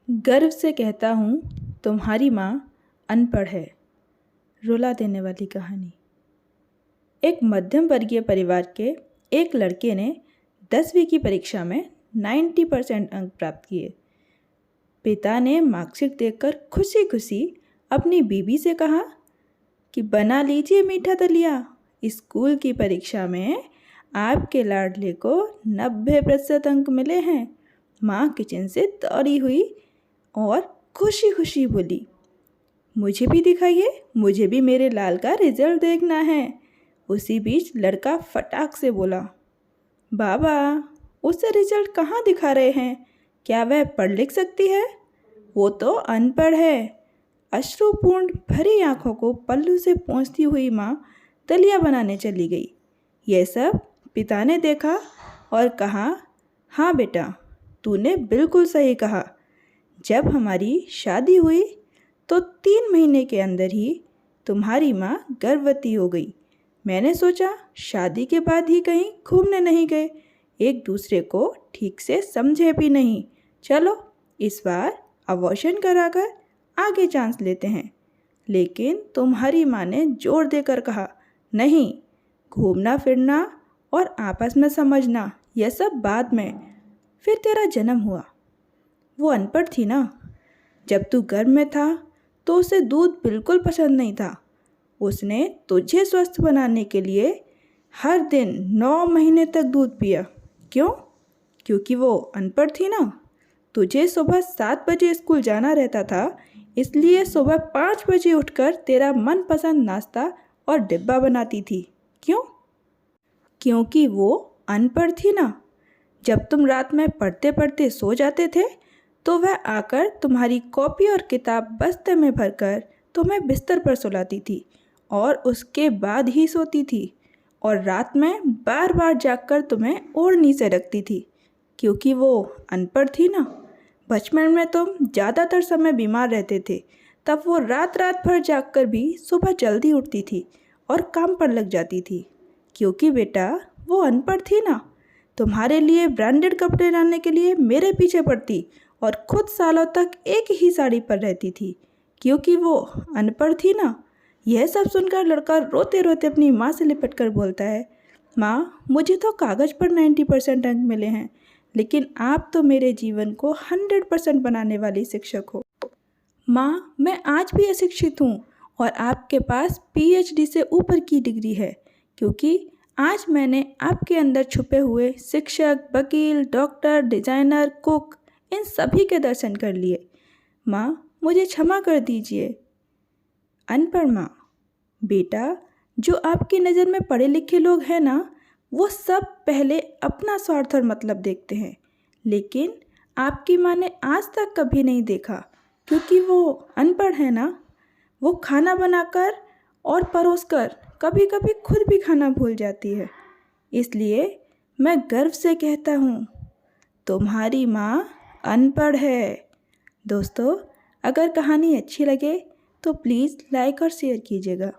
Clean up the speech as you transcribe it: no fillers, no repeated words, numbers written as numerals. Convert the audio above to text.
गर्व से कहता हूँ तुम्हारी माँ अनपढ़ है। रुला देने वाली कहानी। एक मध्यम वर्गीय परिवार के एक लड़के ने 10वीं की परीक्षा में 90% अंक प्राप्त किए। पिता ने मार्कशीट देखकर खुशी खुशी अपनी बीवी से कहा कि बना लीजिए मीठा दलिया, स्कूल की परीक्षा में आपके लाडले को 90% अंक मिले हैं। माँ किचन से दौड़ी हुई और खुशी खुशी बोली, मुझे भी दिखाइए, मुझे भी मेरे लाल का रिजल्ट देखना है। उसी बीच लड़का फटाक से बोला, बाबा उसे रिजल्ट कहाँ दिखा रहे हैं? क्या वह पढ़ लिख सकती है? वो तो अनपढ़ है। अश्रुपूर्ण भरी आंखों को पल्लू से पोंछती हुई माँ दलिया बनाने चली गई। यह सब पिता ने देखा और कहा, हाँ बेटा, तूने बिल्कुल सही कहा। जब हमारी शादी हुई तो 3 महीने के अंदर ही तुम्हारी माँ गर्भवती हो गई। मैंने सोचा शादी के बाद ही कहीं घूमने नहीं गए, एक दूसरे को ठीक से समझे भी नहीं। चलो इस बार अबॉर्शन कराकर आगे चांस लेते हैं। लेकिन तुम्हारी माँ ने जोर देकर कहा, नहीं, घूमना फिरना और आपस में समझना यह सब बाद में। फिर तेरा जन्म हुआ। वो अनपढ़ थी ना। जब तू गर्भ में था तो उसे दूध बिल्कुल पसंद नहीं था। उसने तुझे स्वस्थ बनाने के लिए हर दिन 9 महीने तक दूध पिया। क्यों? क्योंकि वो अनपढ़ थी ना। तुझे सुबह 7 बजे स्कूल जाना रहता था, इसलिए सुबह 5 बजे उठकर तेरा मनपसंद नाश्ता और डिब्बा बनाती थी। क्यों? क्योंकि वो अनपढ़ थी ना। जब तुम रात में पढ़ते पढ़ते सो जाते थे तो वह आकर तुम्हारी कॉपी और किताब बस्ते में भरकर तुम्हें बिस्तर पर सुलाती थी और उसके बाद ही सोती थी, और रात में बार बार जागकर तुम्हें ओढ़नी से रखती थी। क्योंकि वो अनपढ़ थी ना। बचपन में तुम ज़्यादातर समय बीमार रहते थे, तब वो रात रात भर जागकर भी सुबह जल्दी उठती थी और काम पर लग जाती थी। क्योंकि बेटा वो अनपढ़ थी ना। तुम्हारे लिए ब्रांडेड कपड़े लाने के लिए मेरे पीछे पड़ती और खुद सालों तक एक ही साड़ी पर रहती थी। क्योंकि वो अनपढ़ थी ना। यह सब सुनकर लड़का रोते रोते अपनी माँ से लिपट कर बोलता है, माँ मुझे तो कागज़ पर 90% अंक मिले हैं, लेकिन आप तो मेरे जीवन को 100% बनाने वाली शिक्षक हो। माँ मैं आज भी अशिक्षित हूँ और आपके पास PhD से ऊपर की डिग्री है, क्योंकि आज मैंने आपके अंदर छुपे हुए शिक्षक, वकील, डॉक्टर, डिज़ाइनर, कुक इन सभी के दर्शन कर लिए। माँ मुझे क्षमा कर दीजिए। अनपढ़ माँ, बेटा जो आपकी नज़र में पढ़े लिखे लोग हैं ना, वो सब पहले अपना स्वार्थ और मतलब देखते हैं, लेकिन आपकी माँ ने आज तक कभी नहीं देखा। क्योंकि वो अनपढ़ है ना। वो खाना बनाकर और परोसकर कभी कभी खुद भी खाना भूल जाती है। इसलिए मैं गर्व से कहता हूँ तुम्हारी माँ अनपढ़ है। दोस्तों, अगर कहानी अच्छी लगे तो प्लीज़ लाइक और शेयर कीजिएगा।